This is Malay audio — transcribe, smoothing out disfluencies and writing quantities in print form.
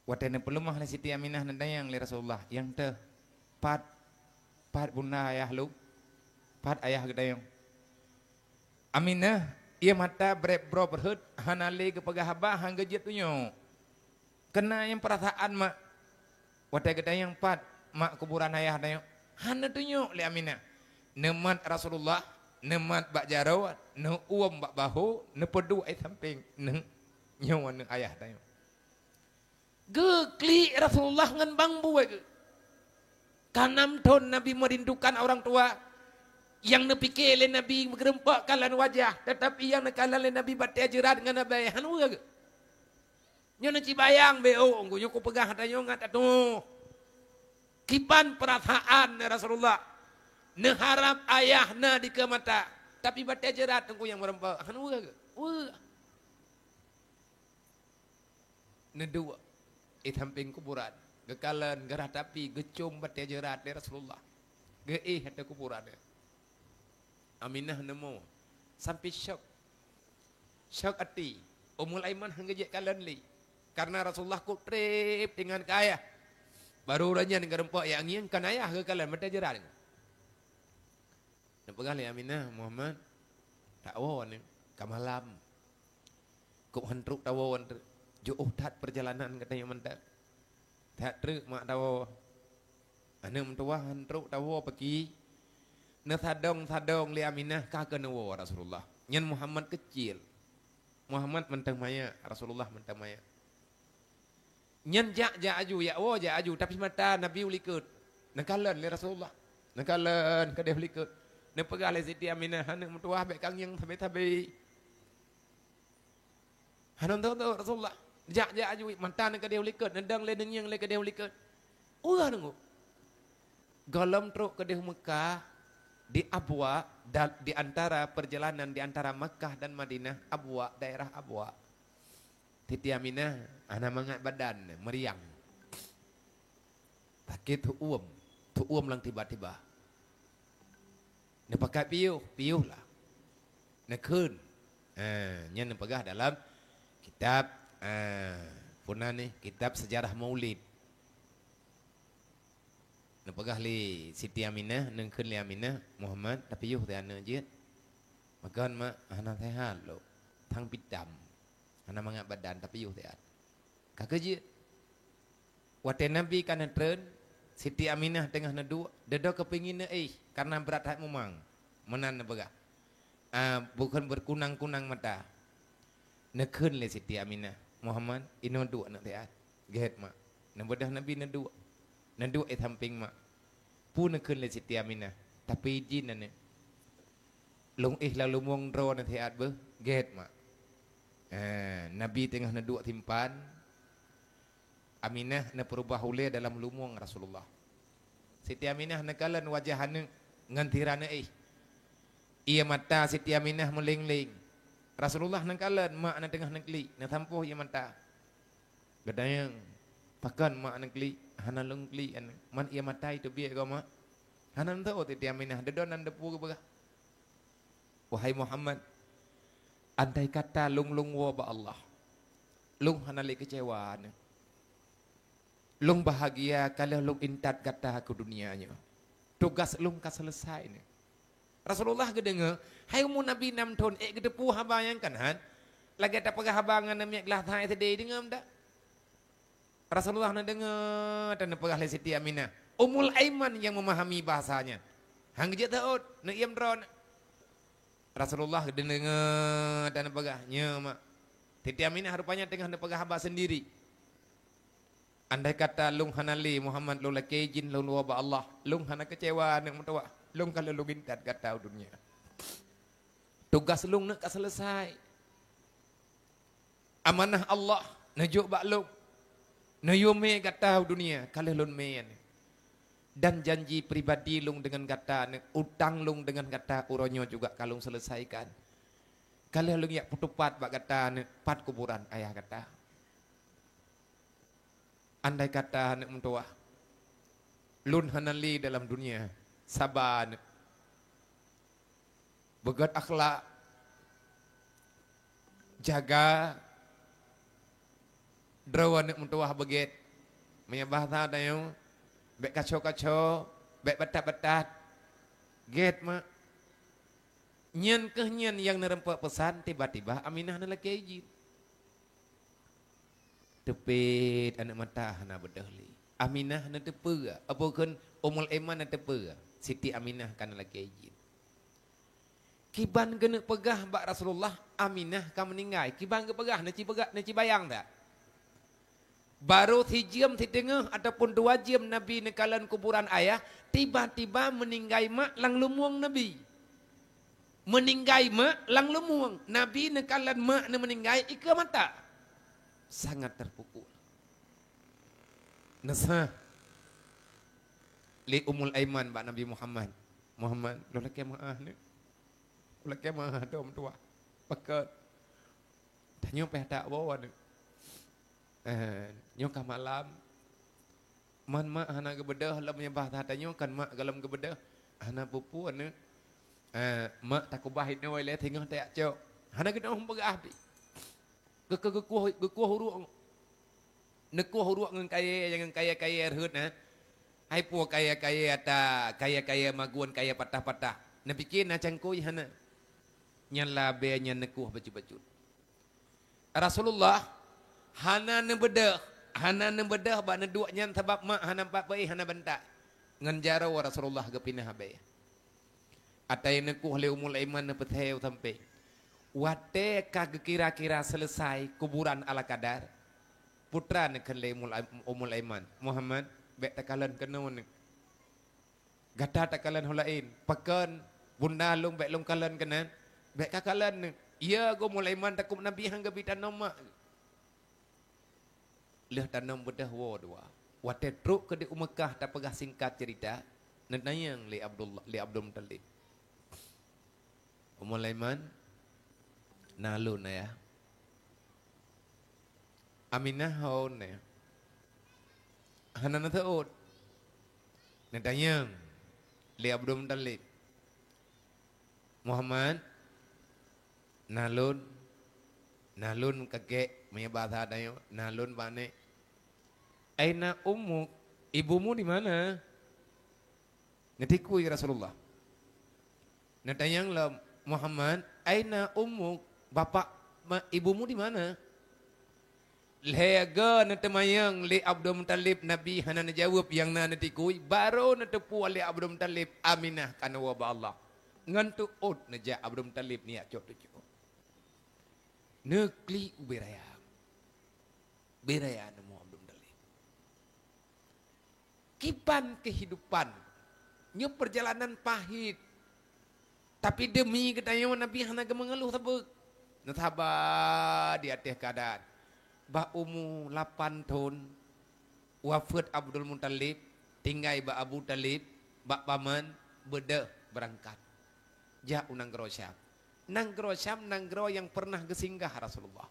Watena pelumah le Siti Aminah nandayang le Rasulullah yang te pat pat bunda ayah lu pat ayah gedayang Aminah ia mata bro berhut hanale ke pegahaba hangga jet tunyo kena yang perasaan mak wate gedayang pat mak kuburan ayah dayang hana tunyo le Aminah nemat Rasulullah nemat bak jarawat ne uam bak bahu ne pedu ai samping ne nyawa ne ayah dayang gekli Rasulullah ngan bang buwe kanam ton Nabi merindukan orang tua yang nepikir le Nabi gerempak kalan wajah tetapi yang nekalan le Nabi batia jerat dengan Nabi hanu ge nyo na cibayang be oh nggo ko pegah tanyo ngat atuh kipan perasaan Rasulullah neharap ayahna di ke mata tapi batia jerat nggo yang merempak hanu ge nedua samping kuburan gekalan gerah tapi gecum batia jerat de Rasulullah ge hata kuburan Aminah nemu sampai syok hati Ummul Aiman hangga je kalan li karena Rasulullah ku trip dengan kaya baru ranya dengan rempok yang angin kan ayah ke kalan batia jerat nampak li Aminah Muhammad takwa ni kamalam ku hantruk tawon jauh tat perjalanan katanya mentak tak truk mak tahu ane mentua hantruk tahu pergi ne sadong li Aminah ka kenawa Rasulullah nyen Muhammad kecil Muhammad mentang maya Rasulullah mentang maya nyen jak aju ya aju tapi mata Nabi ulikut nakalan li Rasulullah nakalan kadeh ulikut ne pegah li Siti Aminah ane mentua bek kang yang tabe hanon tahu Rasulullah jak aju mantan ke dia ulikat nendang le yang le ke dia ulikat ulah nunggu galam truk ke dia Mekah di Abwa di antara perjalanan di antara Mekah dan Madinah Abwa daerah Abwa Siti Aminah ana mangat badan meriang sakit tu uam lang tiba-tiba ne pakai piuh lah ne keun nya ne pegah dalam kitab punah ni kitab sejarah Maulid nak pegah li Siti Aminah nengkeun li Aminah Muhammad tapi yuh teh ana jeut makan mak ana sehat lo thang pidam ana mangak badan tapi yuh teh kakek jeut wate Nabi kana treun Siti Aminah tengah nedu dedo kepingin karena berat hak memang menan pegah bukan berkunang-kunang mata nekun le Siti Aminah Muhammad ino dua nak teat gehet mak nabedah Nabi nedu samping mak pu nekun le Siti Aminah tapi izin nane lung lalu mong ro na teat be gehet mak Nabi tengah nedu timpan Aminah na perubah ule dalam lumung Rasulullah Siti Aminah nakalan wajahane ngantirana ia mata Siti Aminah meling-ling Rasulullah nangkalan mak na tengah nangkli na tampuh ia mata gadayang pakan mak nangkli hana lungkli man ia mata itu biar kau mak hana tahu Siti Aminah dedon nan depu ke wahai Muhammad andai kata lung wa ba Allah lung hana le kecewa lung bahagia kalau lung intat kata ke dunianya tugas lung ka selesai ni Rasulullah gedenga hai mu Nabi nam ton gedepu haba yang kan han lagi ada pegah habangan nami gelah thai tadi dengam dak Rasulullah na dengar dan pegah le Siti Aminah Ummul Aiman yang memahami bahasanya hang je taut na iam dron Rasulullah gedenga dan pegahnya mak Siti Aminah rupanya tengah na pegah haba sendiri andai kata lung hanali Muhammad lu laki jin lu wa Allah lung hana kecewa nang mutawa lung kalau lung intat kata dunia tugas lung nak selesai amanah Allah najuk bak lung nayume kata dunia kalau lung mean dan janji pribadi lung dengan kata utang lung dengan kata uronyo juga kalung selesaikan kalau lung yak putupat bak kata pat kuburan ayah kata andai kata nak mentua lun hanali dalam dunia sabar begat akhlak jaga Drawan nak mentuah beget. Menyabah tak ada yang. Bek kacau-kacau. Bek batat-batat. Get mak. Nyan ke nyan yang nerempak pesan. Tiba-tiba Aminah nak lagi izin. Tepit anak mata hana berdahli. Aminah nak tepe. Apa kan Ummul Aiman nak tepe. Siti Aminah kan lagi izin. Kiban kena pegah bak Rasulullah, Aminah kan meninggal. Kiban ke pegah, naci bayang tak? Baru 3 jam tengah ataupun 2 jam Nabi nekalan kuburan ayah, tiba-tiba meninggal mak lang lumuang Nabi. Meninggal mak lang lumuang. Nabi nekalan mak na meninggal ika mata. Sangat terpukul. Nasa li Ummul Aiman bak Nabi Muhammad. Muhammad, lo laki maah ni. Lagi mah dom tua, pakat. Tanya peh tak bawa ni. Nyok malam, man mak hana gebedah lam menyembah tanya kan mak galam gebedah, hana pupu ni. Mak tak kubahit ni wale tengah tak cok. Hana kita orang pegah bi. Gekuah huruk, nekuah huruk dengan kaya jangan kaya hut na. Hai puak kaya ata kaya maguan kaya patah. Napikir na cangkui hana. Nyan labe nyan nekuh baju-baju. Rasulullah hana nebedah ba neduk nyan sebab mak hana pak bai hana bentak. Ngan jaro Rasulullah ke pinah abai. Atai nekuh le Ummul Aiman ne peteu sampai. Wate ka kira-kira selesai kuburan ala kadar. Putra ne kan le Ummul Aiman. Muhammad bek takalan kenon. Gata takalan holain. Pakan bunda long bek long kalan kenan. Bek kakalan ia go mulai man takum Nabi hang gabi tanam mak. Leh tanam bedah wo dua. Wate truk ke di Mekah tak pegah singkat cerita. Nenayang li Abdul Muttalib. Ummul Aiman nalun ya. Aminah haun ya. Hanan taut. Nenayang li Abdul Muttalib. Muhammad nalun kakek punya bahasa dayo nalun bane aina ummuk ibumu di mana netikui Rasulullah natayang la Muhammad aina ummuk bapak ibumu di mana lega natamayang li Abdul Muttalib Nabi hana jawab yang na netikui baru natepu li Abdul Muttalib Aminah kana wa Allah ngantu ut naja Abdul Muttalib niat cok tu Nekli beraya nemu Abdul Muttalib. Kipan kehidupan, nya perjalanan pahit. Tapi demi ketanya Nabi hana mengeluh sabuk. Nataba di atas keadaan. Ba umu 8 tahun wafat Abdul Muttalib, tinggal ba Abu Talib, ba paman beda berangkat. Ja unang Syam. Nanggro Syam, nanggro yang pernah kesinggah Rasulullah.